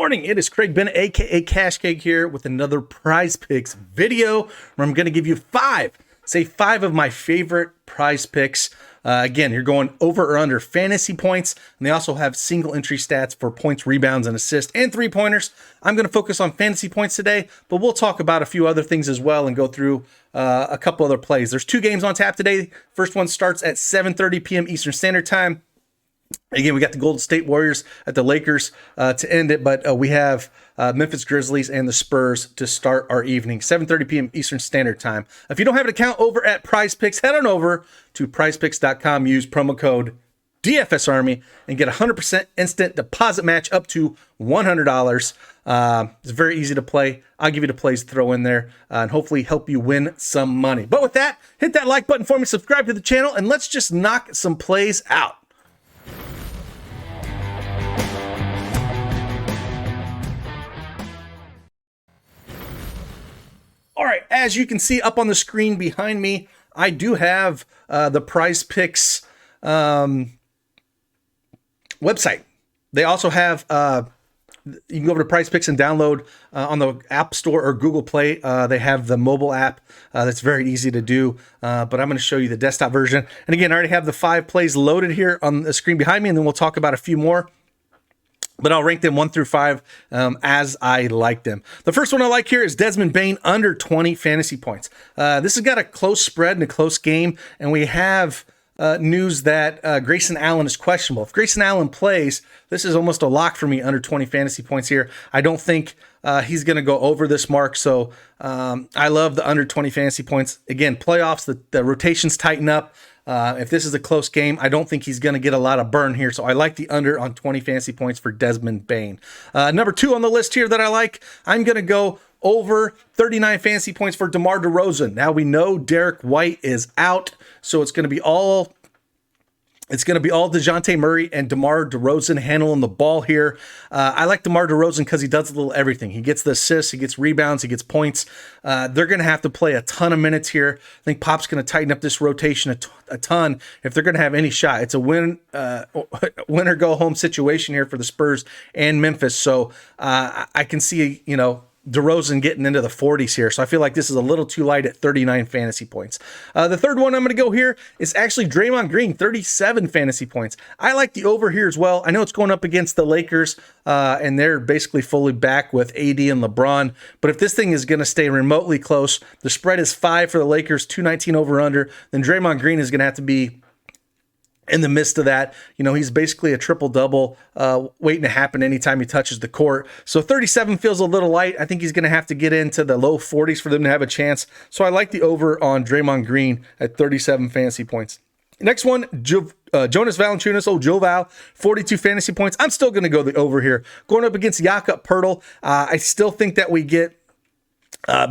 morning. It is Craig Bennett, aka Cash Cake, here with another Prize Picks video where I'm going to give you five of my favorite Prize Picks. Again, you're going over or under fantasy points, and they also have single entry stats for points, rebounds, and assists, and three-pointers. I'm going to focus on fantasy points today, but we'll talk about a few other things as well and go through a couple other plays. There's two games on tap today. First one starts at 7:30 p.m. Eastern Standard Time. Again, we got the Golden State Warriors at the Lakers to end it, but we have Memphis Grizzlies and the Spurs to start our evening, 7:30 p.m. Eastern Standard Time. If you don't have an account over at Prizepicks, head on over to prizepicks.com, use promo code DFSArmy, and get a 100% instant deposit match up to $100. It's very easy to play. I'll give you the plays to throw in there and hopefully help you win some money. But with that, hit that like button for me, subscribe to the channel, and let's just knock some plays out. All right, as you can see up on the screen behind me, I do have the Prizepicks website. They also have, you can go over to Prizepicks and download on the App Store or Google Play. They have the mobile app that's very easy to do, but I'm going to show you the desktop version. And again, I already have the 5 plays loaded here on the screen behind me, and then we'll talk about a few more. But I'll rank them 1 through 5 as I like them. The first one I like here is Desmond Bane under 20 fantasy points. This has got a close spread and a close game, and we have news that Grayson Allen is questionable. If Grayson Allen plays, this is almost a lock for me under 20 fantasy points here. I don't think he's going to go over this mark, so I love the under 20 fantasy points. Again, playoffs, the rotations tighten up. If this is a close game, I don't think he's going to get a lot of burn here. So I like the under on 20 fantasy points for Desmond Bane. Number 2 on the list here that I like, I'm going to go over 39 fantasy points for DeMar DeRozan. Now we know Derek White is out, so it's going to be all DeJounte Murray and DeMar DeRozan handling the ball here. I like DeMar DeRozan because he does a little everything. He gets the assists, he gets rebounds, he gets points. They're going to have to play a ton of minutes here. I think Pop's going to tighten up this rotation a ton if they're going to have any shot. It's a win or go home situation here for the Spurs and Memphis. So I can see, DeRozan getting into the 40s here. So I feel like this is a little too light at 39 fantasy points. The third one I'm going to go here is actually Draymond Green, 37 fantasy points. I like the over here as well. I know it's going up against the Lakers, and they're basically fully back with AD and LeBron. But if this thing is going to stay remotely close, the spread is 5 for the Lakers, 219 over under, then Draymond Green is going to have to be in the midst of that. He's basically a triple-double waiting to happen anytime he touches the court. So 37 feels a little light. I think he's going to have to get into the low 40s for them to have a chance. So I like the over on Draymond Green at 37 fantasy points. Next one, Jonas Valanciunas, Joe Val, 42 fantasy points. I'm still going to go the over here. Going up against Jakob Poeltl, I still think that we get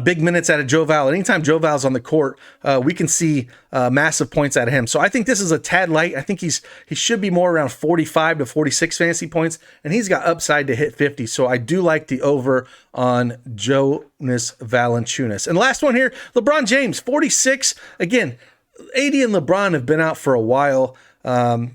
big minutes out of Joe Val. Anytime Joe Val's on the court, we can see massive points out of him. So I think this is a tad light. I think he should be more around 45 to 46 fantasy points, and he's got upside to hit 50. So I do like the over on Jonas Valanciunas. And last one here, LeBron James, 46. Again, AD and LeBron have been out for a while.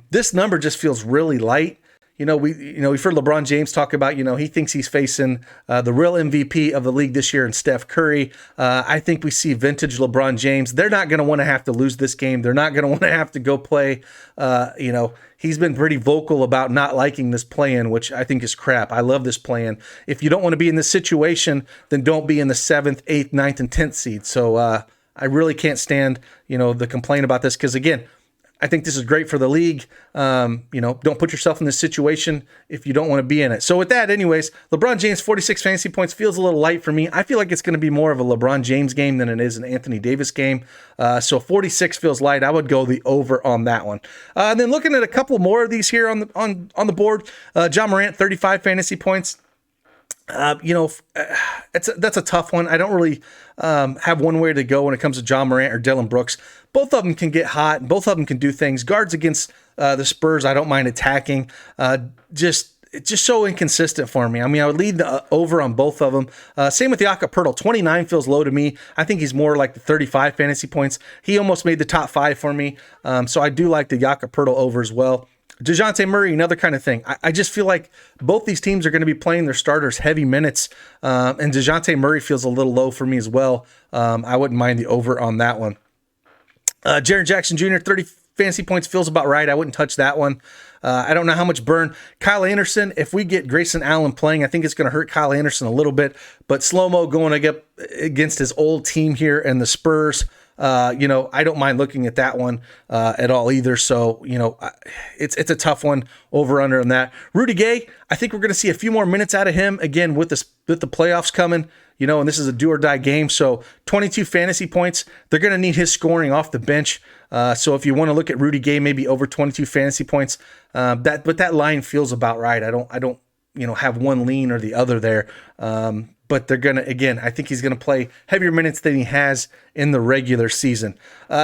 This number just feels really light. We've heard LeBron James talk about, he thinks he's facing the real MVP of the league this year in Steph Curry. I think we see vintage LeBron James. They're not going to want to have to lose this game. They're not going to want to have to go play. He's been pretty vocal about not liking this play-in, which I think is crap. I love this play-in. If you don't want to be in this situation, then don't be in the 7th, 8th, 9th, and 10th seed. So I really can't stand, the complaint about this because, again, I think this is great for the league. Don't put yourself in this situation if you don't want to be in it. So with that, anyways, LeBron James, 46 fantasy points feels a little light for me. I feel like it's going to be more of a LeBron James game than it is an Anthony Davis game. So 46 feels light. I would go the over on that one. And then looking at a couple more of these here on the board, John Morant, 35 fantasy points. That's a tough one. I don't really have one way to go when it comes to John Morant or Dillon Brooks. Both of them can get hot. Both of them can do things. Guards against the Spurs, I don't mind attacking. It's just so inconsistent for me. I mean, I would lead the over on both of them. Same with Jakob Poeltl. 29 feels low to me. I think he's more like the 35 fantasy points. He almost made the top 5 for me. So I do like the Jakob Poeltl over as well. DeJounte Murray, another kind of thing. I just feel like both these teams are going to be playing their starters heavy minutes, and DeJounte Murray feels a little low for me as well. I wouldn't mind the over on that one. Jaren Jackson Jr., 30 fantasy points feels about right. I wouldn't touch that one. I don't know how much burn. Kyle Anderson, if we get Grayson Allen playing, I think it's going to hurt Kyle Anderson a little bit. But slow-mo going up against his old team here and the Spurs, I don't mind looking at that one at all either. So, it's a tough one over under on that. Rudy Gay, I think we're going to see a few more minutes out of him again with the playoffs coming. And this is a do or die game. So 22 fantasy points. They're going to need his scoring off the bench. So if you want to look at Rudy Gay, maybe over 22 fantasy points, but that line feels about right. I don't have one lean or the other there. But they're going to, again, I think he's going to play heavier minutes than he has in the regular season.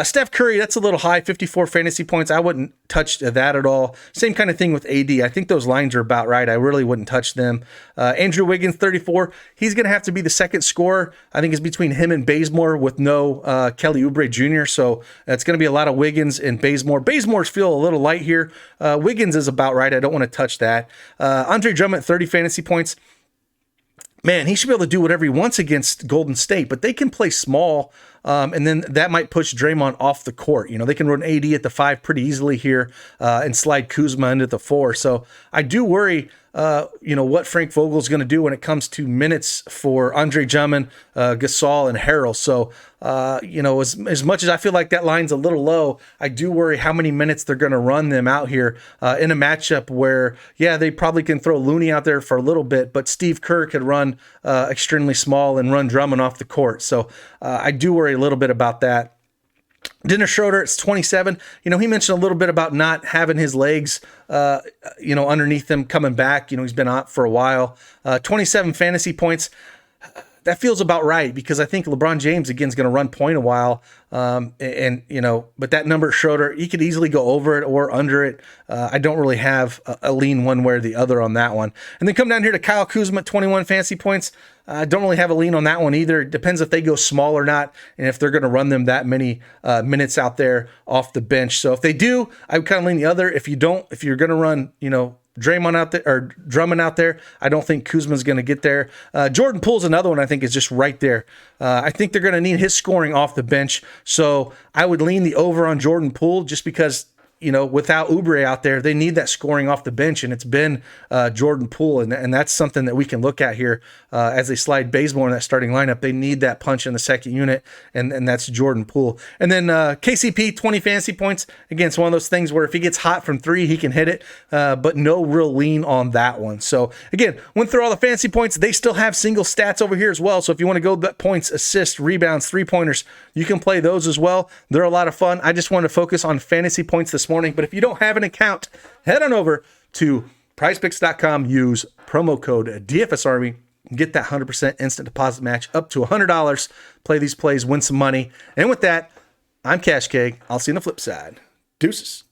Steph Curry, that's a little high, 54 fantasy points. I wouldn't touch that at all. Same kind of thing with AD. I think those lines are about right. I really wouldn't touch them. Andrew Wiggins, 34. He's going to have to be the second scorer. I think it's between him and Bazemore with no Kelly Oubre Jr. So it's going to be a lot of Wiggins and Bazemore. Bazemore's feel a little light here. Wiggins is about right. I don't want to touch that. Andre Drummond, 30 fantasy points. Man, he should be able to do whatever he wants against Golden State, but they can play small, and then that might push Draymond off the court. They can run AD at the 5 pretty easily here and slide Kuzma into the 4. So I do worry, what Frank Vogel's going to do when it comes to minutes for Andre Drummond, Gasol, and Harrell. So, as much as I feel like that line's a little low, I do worry how many minutes they're going to run them out here in a matchup where, they probably can throw Looney out there for a little bit, but Steve Kerr could run extremely small and run Drummond off the court. So I do worry a little bit about that. Dennis Schroeder, it's 27. He mentioned a little bit about not having his legs, underneath him coming back. He's been out for a while. 27 fantasy points. That feels about right because I think LeBron James, again, is going to run point a while. But that number, Schroeder, he could easily go over it or under it. I don't really have a lean one way or the other on that one. And then come down here to Kyle Kuzma, 21 fantasy points. I don't really have a lean on that one either. It depends if they go small or not and if they're going to run them that many minutes out there off the bench. So if they do, I would kind of lean the other. If you don't, if you're going to run, Draymond out there or Drummond out there, I don't think Kuzma's going to get there. Jordan Poole's another one I think is just right there. I think they're going to need his scoring off the bench. So I would lean the over on Jordan Poole just because, without Oubre out there, they need that scoring off the bench, and it's been Jordan Poole, and that's something that we can look at here as they slide Bazemore in that starting lineup. They need that punch in the second unit, and that's Jordan Poole. And then KCP, 20 fantasy points. Again, it's one of those things where if he gets hot from 3, he can hit it, but no real lean on that one. So, again, went through all the fantasy points. They still have single stats over here as well, so if you want to go points, assists, rebounds, three-pointers, you can play those as well. They're a lot of fun. I just wanted to focus on fantasy points this morning. But if you don't have an account, head on over to Prizepicks.com. Use promo code DFSArmy. Get that 100% instant deposit match up to $100. Play these plays, win some money. And with that, I'm Cash Cake. I'll see you on the flip side. Deuces.